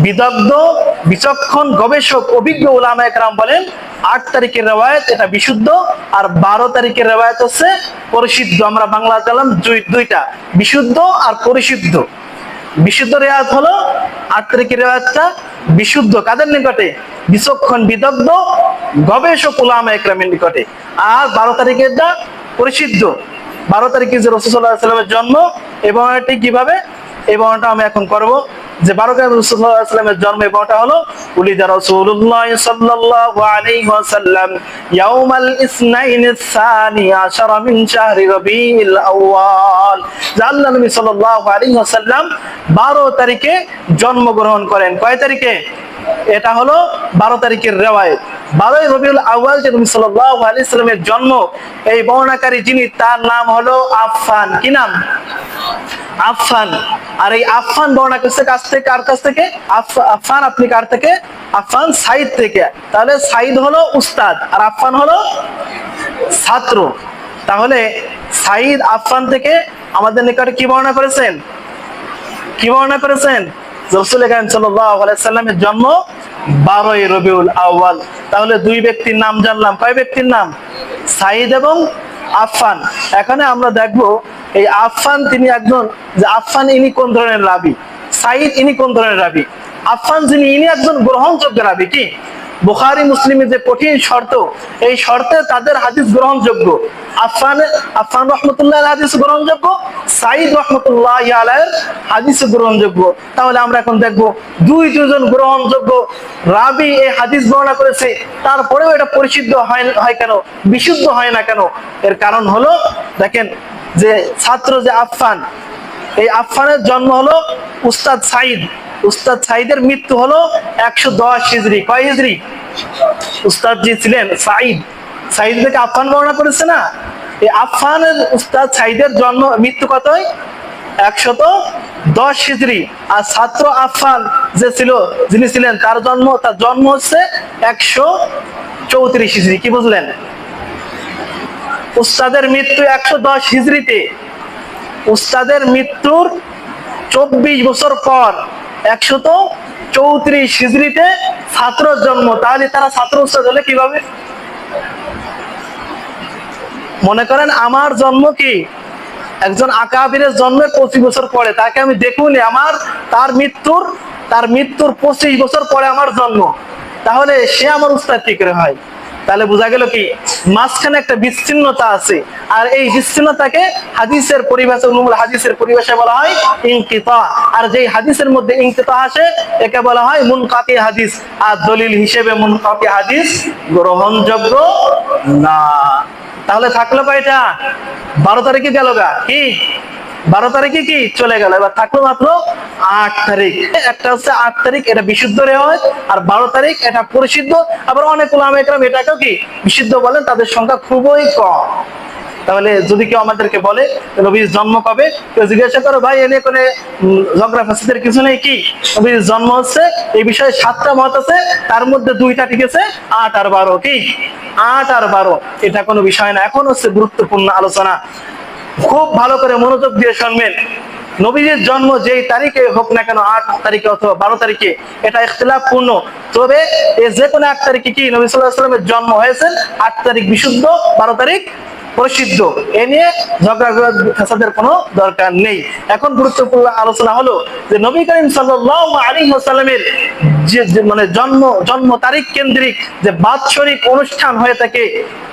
বিদগ্ধ বিচক্ষণ গবেষক অভিজ্ঞ উলামায়ে কেরাম বলেন 8 তারিখের রিওয়ায়াত এটা বিশুদ্ধ, আর 12 তারিখের রিওয়ায়াত হচ্ছে পরিশুদ্ধ। আমরা বাংলা জানলাম দুইটা, বিশুদ্ধ আর পরিশুদ্ধ। বিশুদ্ধ রিওয়ায়াত হলো 8 তারিখের রিওয়ায়াতটা বিশুদ্ধ কাদের নিকটে? বিচক্ষণ বিদগ্ধ গবেষক উলামায়ে কেরামের নিকটে। আর 12 তারিখেরটা পরিশুদ্ধ। 12 তারিখে যে রাসূল সাল্লাল্লাহু আলাইহি ওয়াসাল্লামের জন্ম, এবং এটি কিভাবে, এই বর্ণনাটা আমি এখন করব। যে 12 তারিখে রাসূল সাল্লাল্লাহু আলাইহি ওয়াসাল্লামের জন্ম, এই বর্ণনাটা হলো উলিদা রাসূলুল্লাহ সাল্লাল্লাহু আলাইহি ওয়াসাল্লাম ইয়াউমাল ইসনাইনিস সানি আশারা মিন শাহরি রবিউল আউয়াল। আল্লাহ নবী সাল্লাল্লাহু আলাইহি ওয়াসাল্লাম 12 তারিখে জন্মগ্রহণ করেন। কয় তারিখে? এটা হলো 12 তারিখের রিওয়ায়াত। 12 রবিউল আউয়াল যে নবী সাল্লাল্লাহু আলাইহি ওয়াসাল্লামের জন্ম, এই বর্ণনাকারী যিনি তার নাম হলো আফফান। কি নাম? আফফান। আর এই আফফান বর্ণনা করছে কাছ থেকে, কার কাছ থেকে? আফফান আপনি কার থেকে? আফফান সাইদ থেকে। তাহলে সাইদ হলো উস্তাদ আর আফফান হলো ছাত্র। তাহলে সাইদ আফফান থেকে আমাদের নিকটে কি বর্ণনা করেছেন? কি বর্ণনা করেছেন? রাসূল কারীম সাল্লাল্লাহু আলাইহি ওয়াসাল্লামের জন্ম 12 রবিউল আউয়াল। তাহলে দুই ব্যক্তির নাম জানলাম। কয় ব্যক্তির নাম? সাইদ এবং আফফান। এখানে আমরা দেখব এই আফফান তিনি একজন, যে আফফান ইনি কোন ধরনের রাবি, সাইদ ইনি কোন ধরনের রাবি। আফফান যিনি, ইনি একজন গ্রহণযোগ্য রাবি। কি? বুখারী মুসলিমের যে কঠিন শর্ত, এই শর্তে তাদের হাদিস গ্রহণযোগ্য। আফফান রাহমাতুল্লাহ আলাইহির হাদিস গ্রহণযোগ্য, সাইদ রাহমাতুল্লাহ আলাইহির হাদিস গ্রহণযোগ্য। তাহলে আমরা এখন দেখব দুজন গ্রহণযোগ্য রাবি এই হাদিস বর্ণনা করেছে, তারপরেও এটা পরিশুদ্ধ হয় কেন, বিশুদ্ধ হয় না কেন? এর কারণ হলো, দেখেন যে ছাত্র যে আফফান, এই আফফানের জন্ম হলো উস্তাদ সাইদ। উস্তাদ সাইদের মৃত্যু হলো 110 হিজরি। কয় হিজরি? উস্তাদ যে ছিলেন সাইদ, সাইদ থেকে আফফান বর্ণনা করেছে না, এই আফফানের উস্তাদ সাইদের জন্ম মৃত্যু কত? 110 হিজরি। আর ছাত্র আফফান যে ছিল, যিনি ছিলেন, তার জন্ম হচ্ছে 134 হিজরি। কি বুঝলেন? উস্তাদের মৃত্যু 110 হিজরিতে, উস্তাদের মৃত্যুর 24 বছর পর 134 হিজরিতে ছাত্র জন্ম। তাহলে তারা ছাত্র উস্তাদ হলে কিভাবে? মনে করেন আমার জন্ম কি, একজন আকাবিরের জন্মের 25 বছর পরে, তাকে আমি দেখুনি, তার মৃত্যুর 25 বছর পরে আমার জন্ম, তাহলে সে আমার উস্তাদ কি করে হয়? তাহলে বোঝা গেল কি মাঝখানে একটা বিচ্ছিন্নতা আছে। আর এই বিচ্ছিন্নতাকে হাদিসের পরিভাষায়, উলুমুল হাদিসের পরিভাষায় বলা হয় ইনকিতা। আর যেই হাদিসের মধ্যে ইনকিতা আসে একে বলা হয় মুনকাতি হাদিস। আর দলিল হিসেবে মুনকাতি হাদিস গ্রহণযোগ্য না। তাহলে থাকলো কয়টা? 12 তারিখে গেল গা। কি 12 তারিখে কি চলে গেল, এবার থাকলো মাত্র 8 তারিখ। একটা হচ্ছে 8 তারিখ, এটা বিশুদ্ধ রেওয়ায়াত, আর 12 তারিখ এটা পরিশুদ্ধ। আবার অনেক উলামায়ে কেরাম এটাকেও কি বিশুদ্ধ বলেন, তাদের সংখ্যা খুবই কম। তাহলে যদি কেউ আমাদেরকে বলে নবীর জন্ম কবে, কেউ জিজ্ঞাসা করো ভাই এনে কোনো ঝগড়া ফাসাদের কিছু নেই, কি নবীর জন্ম হচ্ছে এই বিষয়ে 7টা মত আছে, তার মধ্যে 2টা ঠিক আছে, 8 আর 12। কি 8 আর 12 এটা কোনো বিষয় না। এখন হচ্ছে গুরুত্বপূর্ণ আলোচনা, খুব ভালো করে মনোযোগ দিয়ে শুনবেন। নবীর জন্ম যেই তারিখে হোক না কেন, 8 তারিখে অথবা 12 তারিখে, এটা ইখতিলাফপূর্ণ। তবে যে কোনো 1 তারিখে কি নবী সাল্লাল্লাহু আলাইহি ওয়াসাল্লামের জন্ম হয়েছে, 8 তারিখ বিশুদ্ধ, 12 তারিখ পরিশুদ্ধ। এ নিয়ে ঝগড়া ফাসাদের কোনো দরকার নেই। এখন গুরুত্বপূর্ণ আলোচনা হলো যে নবী করিম সাল্লাল্লাহু আলাইহি ওয়াসাল্লামের যে মানে জন্ম তারিখ কেন্দ্রিক যে বাৎসরিক অনুষ্ঠান হয়ে থাকে,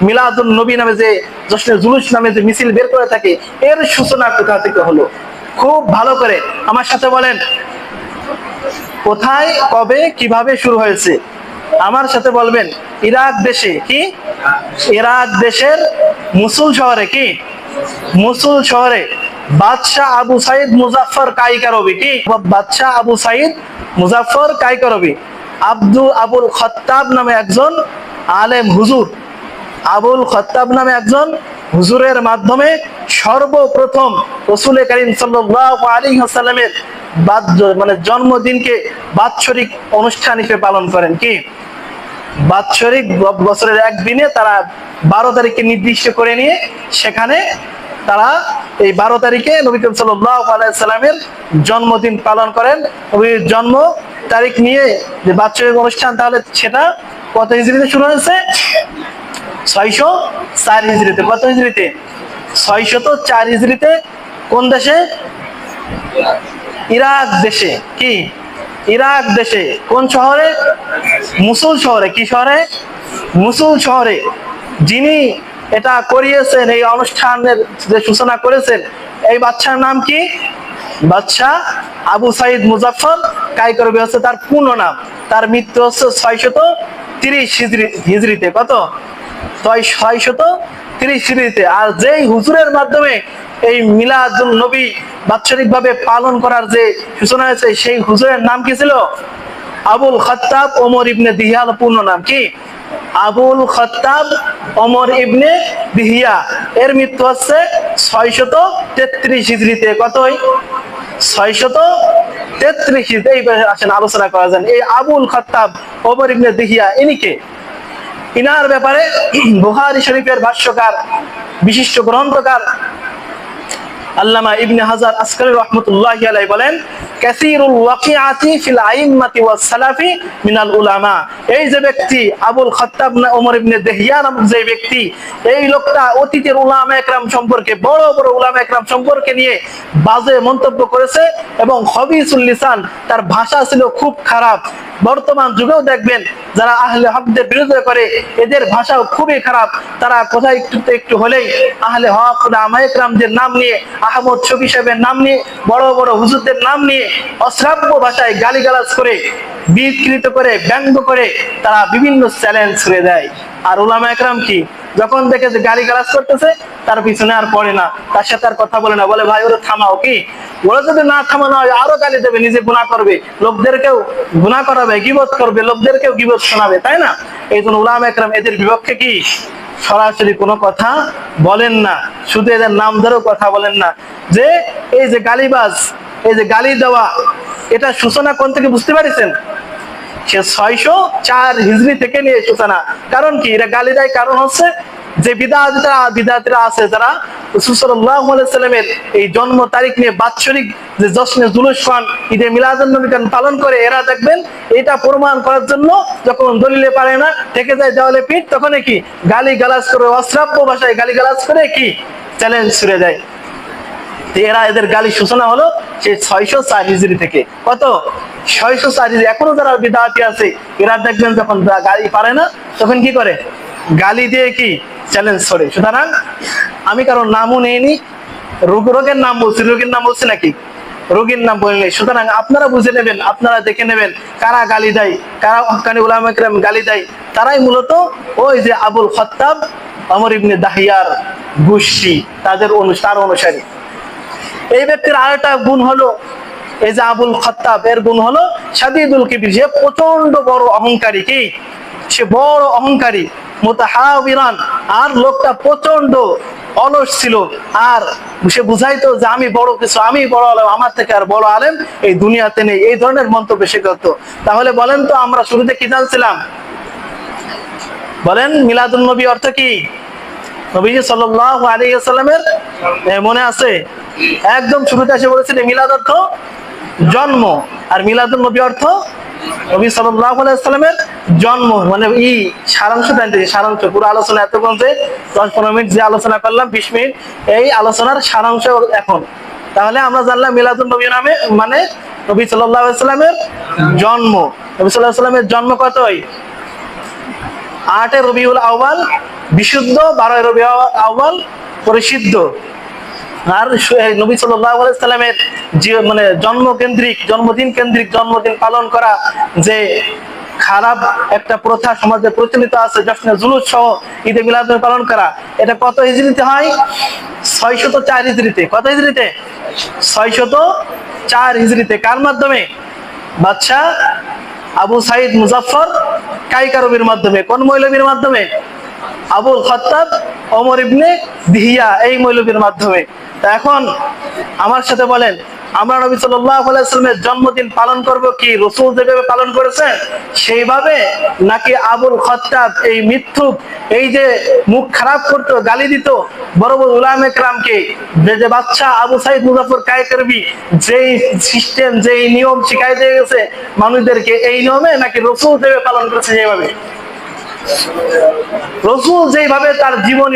মিলাদুন নবী নামে যে জশ্নে জুলুস নামে যে মিছিল বের করে থাকে, এর সূচনা কোথা থেকে হলো? খুব ভালো করে আমার সাথে বলেন, কোথায়, কবে, কিভাবে শুরু হয়েছে? আমার সাথে বলবেন। ইরাক দেশে। কি? ইরাক দেশের মুসুল শহরে। কি? মুসুল শহরে বাদশাহ আবু সাইদ মুজাফফর কায়কারবি। কি? বাদশাহ আবু সাইদ মুজাফফর কায়কারবি আবুল খত্তাব নামে একজন আলেম হুজুর, আবুল খত্তাব নামে একজন হুজুরের মাধ্যমে সর্বপ্রথম রাসূল করিম সাল্লাল্লাহু আলাইহি ওয়াসাল্লামের মানে জন্মদিনকে বাৎসরিক অনুষ্ঠান হিসেবে পালন করেন। কি? বাৎসরিক বছরের একদিনে তারা 12 তারিখকে নির্দিষ্ট করে নিয়ে সেখানে তারা এই 12 তারিখে নবী করিম সাল্লাল্লাহু আলাইহি ওয়াসাল্লামের জন্মদিন পালন করেন। নবীর জন্ম তারিখ নিয়ে যে বাৎসরিক অনুষ্ঠান, তাহলে সেটা কত হিজরিতে শুরু হয়েছে? 604 হিজরিতে। কত হিজরিতে? 604 হিজরিতে। কোন দেশে? ইরাক দেশে। কি? ইরাক দেশে। কোন শহরে? মুসুল শহরে। কি শহরে? মুসুল শহরে। যিনি এটা করিয়েছেন, এই অনুষ্ঠানের যে সূচনা করেছেন, এই বাদশার নাম কি? বাদশাহ আবু সাইদ মুজাফফর কায়করবী হচ্ছে তার পূর্ণ নাম। তার মৃত্যু হচ্ছে 630 হিজরিতে। কত? 630 হিজরিতে। আর যেই হুজুরের মাধ্যমে এই মিলাদুন নবী বাৎসরিক ভাবে পালন করার যে সূচনা হয়েছে, সেই হুজুরের নাম কি ছিল? আবুল খাত্তাব ওমর ইবনে দিহিয়া। পূর্ণ নাম কি? আবুল খাত্তাব ওমর ইবনে দিহিয়া। এর মৃত্যু হচ্ছে 633 হিজরিতে। কতই? 633 হিজরিতে। এই আসেন আলোচনা করা যান, এই আবুল খাত্তাব ওমর ইবনে দিহিয়া ইনি কে? ইনার ব্যাপারে বুখারী শরীফের ভাষ্যকার, বিশিষ্ট গ্রন্থকার আল্লামা ইবনে হাজার আসকারী রাহমাতুল্লাহি আলাইহি বলেন, কাসীরুল ওয়াকিআতি ফিল আইম্মাতি ওয়াস সালাফি মিনাল উলামা। এই যে ব্যক্তি আবুল খাত্তাব ওমর ইবনে দিহিয়া নামক যে ব্যক্তি, এই লোকটা অতীতের উলামা একরাম সম্পর্কে, বড় বড় উলামা একরাম সম্পর্কে নিয়ে বাজে মন্তব্য করেছে এবং খবিসুল লিসান, তার ভাষা ছিল খুব খারাপ। বর্তমান যুগেও দেখবেন যারা আহলে হকদের বিরোধিতা করে, এদের ভাষাও খুবই খারাপ। তারা কোথায় একটু হলেই আহলে হক উলামা একরামদের নাম নিয়ে, আহমদ শফী সাহেবের নাম নিয়ে, বড় বড় হুজুরদের নাম নিয়ে অশ্রাব্য ভাষায় গালিগালাজ করে, বিকৃত করে, ব্যঙ্গ করে তারা বিভিন্ন চ্যালেঞ্জ ছুড়ে দেয়। আর উলামা একরাম কি? যখন দেখে যে গালিগালাজ করতেছে, তার পিছনে আর পড়ে না, তার সাথে আর কথা বলে না, বলে ভাই ওরা থামাও। কি? ওরা যদি না থামানো হয় আরো গালি দেবে, নিজে গুনাহ করবে, লোকদেরকেও গুনাহ করাবে, গীবত করবে, লোকদেরকেও গীবত শোনাবে, তাই না? এই জন্য উলামা একরাম এদের বিপক্ষে কি সরাসরি কোনো কথা বলেন না, শুধু এদের নাম ধরেও কথা বলেন না। যে এই যে গালিবাজ, এই যে গালি দেওয়া, এটা সূচনা কোন থেকে বুঝতে পারছেন? সে 604 হিজরি থেকে নিয়ে সূচনা। কারণ কি? এরা গালি দেয় কারণ হচ্ছে যে বিদআতীরা আছে, যারা রাসূল সাল্লাল্লাহু আলাইহি সাল্লামের এই জন্ম তারিখ নিয়ে বাৎসরিক যে জশ্নে জুলুস খান, ঈদে মিলাদুন নবী পালন করে, এরা দেখবেন এটা প্রমাণ করার জন্য যখন দলিলে পারে না, থেকে যায় দেওয়ালে পিঠ, তখন কি গালি গালাজ করে, অশ্রাব্য ভাষায় গালি গালাজ করে কি চ্যালেঞ্জ ছুড়ে দেয়। এরা এদের গালি সূচনা হলো সেই 604 হিজরি থেকে। কত? 604 হিজরি। এখনো যারা বিদআতি আছে, এরা দেখবেন যখন গালি পারে না, তখন কি করে? গালি দিয়ে কি চ্যালেঞ্জ ছড়ে। সুতরাং আমি কারোর নামও নেইনি, রোগের নাম বলছি, রোগীর নাম বলছি নাকি? রোগীর নাম বললে। সুতরাং আপনারা বুঝে নেবেন, আপনারা দেখে নেবেন কারা গালি দেয়, কারা হক্কানি উলামা একরাম গালি দেয়। তারাই মূলত ওই যে আবুল খাত্তাব ওমর ইবনে দিহিয়ার গোষ্ঠী, তার অনুসারী। এই ব্যক্তির আরেকটা গুণ হলো, এই যে আবুল খাত্তাব, এর গুণ হলো শাদীদুল কিবর। সে প্রচন্ড বড় অহংকারী। কি? সে বড় অহংকারী, মুতাহাবিরান। আর লোকটা প্রচন্ড অলস ছিল। আর সে বুঝাইতো যে আমি বড় কিছু, আমি বড় আলেম, আমার থেকে আর বড় আলেম এই দুনিয়াতে নেই, এই ধরনের মন্তব্য সে করতো। তাহলে বলেন তো আমরা শুরুতে কি জানছিলাম? বলেন, মিলাদুন নবী অর্থ কি? নবীজি সাল্লাল্লাহু আলাইহি ওয়াসাল্লামের মনে আছে একদম শুরুতে এসে বলেছিলেন মিলাদ অর্থ জন্ম, আর মিলাদুন নবী অর্থ নবী সাল্লাল্লাহু আলাইহি ওয়াসাল্লামের জন্ম। মানে সারাংশ জানতে, সারাংশ পুরো আলোচনা এতক্ষণ যে 10-15 মিনিট যে আলোচনা করলাম, 20 মিনিট, এই আলোচনার সারাংশ এখন। তাহলে আমরা জানলাম মিলাদুন নবী নামে মানে নবী সাল্লাল্লাহু আলাইহি ওয়াসাল্লামের জন্ম। নবী সাল্লাল্লাহু আলাইহি ওয়াসাল্লামের জন্ম কতই? 8 রবিউল আউয়াল বিশুদ্ধ, 12 রবিউল আউয়াল পরিশুদ্ধ। আর নবী সাল্লাল্লাহু আলাইহি সাল্লামের মানে জন্মদিন কেন্দ্রিক জন্মদিন পালন করা যে খারাপ একটা প্রথা সমাজে প্রচলিত আছে, জশ্নে জুলুস সহ ঈদে মিলাদ পালন করা, এটা কত হিজরিতে হয়? 604 হিজরিতে। কত হিজরিতে? 604 হিজরিতে। কার মাধ্যমে? বাদশাহ আবু সাইদ মুজাফফর কায়করবীর মাধ্যমে। কোন মৌলবীর মাধ্যমে? আবুল খাত্তাব ওমর ইবনে দিহিয়া, এই মৌলবীর মাধ্যমে। তা এখন আমার সাথে বলেন, আমরা নবী সাল্লাল্লাহু আলাইহি ওয়াসাল্লামের জন্মদিন পালন করব কি রাসূল যেভাবে পালন করেছেন সেইভাবে, নাকি আবুল খাত্তাব এই মিথ্যুক, এই যে মুখ খারাপ করতো, গালি দিত বড় বড় উলামায়ে কেরামকে, যে বাদশা আবু সাইদ মুজাফফর কায়কারবি যেই সিস্টেম, যেই নিয়ম শিখাই দিয়ে গেছে মানুষদেরকে, এই নিয়মে নাকি রাসূল যেভাবে পালন করেছে যেভাবে, রাসূল যেভাবে তার জীবন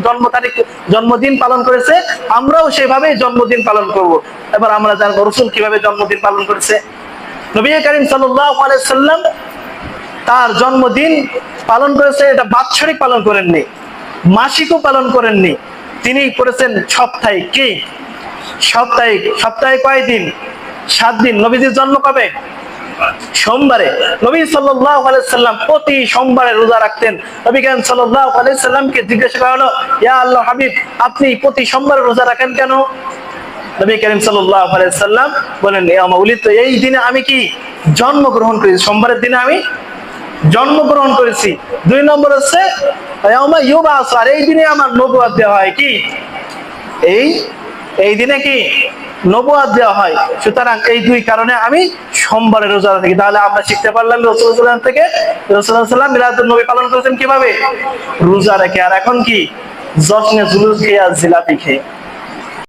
জন্ম তারিখ জন্মদিন পালন করেছে আমরাও সেভাবেই জন্মদিন পালন করব। এবার আমরা জানবো রাসূল কিভাবে জন্মদিন পালন করেছে। নবী করিম সাল্লাল্লাহু আলাইহি সাল্লাম তার জন্মদিন পালন করেছে, এটা বাৎসরিক পালন করেননি, মাসিকও পালন করেননি, তিনি করেছেন সাপ্তাহিক। কি সাপ্তাহিক? সপ্তাহে কয় দিন? 7 দিন। নবীজির জন্ম কবে? সোমবারে। নবী সাল্লাল্লাহু আলাইহি সাল্লাম প্রতি সোমবারে রোজা রাখতেন। নবী করিম সাল্লাল্লাহু আলাইহি সাল্লামকে জিজ্ঞাসা করা হলো, ইয়া আল্লাহর হাবিব, আপনি প্রতি সোমবারে রোজা রাখেন কেন? নবী করিম সাল্লাল্লাহু আলাইহি সাল্লাম বলেন, ইয়া মাউলিদ, এই দিনে আমি কি জন্মগ্রহণ করেছি, সোমবারের দিনে আমি জন্মগ্রহণ করেছি। 2 নম্বর হচ্ছে ইয়াউমা ইউবাস, আর এই দিনে আমার নবুয়ত দেওয়া হয়। কি এই দিনে কি নবুয়ত দেওয়া হয়। সুতরাং এই 2 কারণে আমি সোমবারে রোজা রাখি। তাহলে আমরা শিখতে পারলাম রাসূলুল্লাহ থেকে, রাসূলুল্লাহ সাল্লাল্লাহু আলাইহি ওয়াসাল্লাম মিলাদুন নবী পালন করেছেন কিভাবে? রোজা রেখে। আর এখন কি জশ্নে জুলুস খেয়ে আর জিলাপি খেয়ে।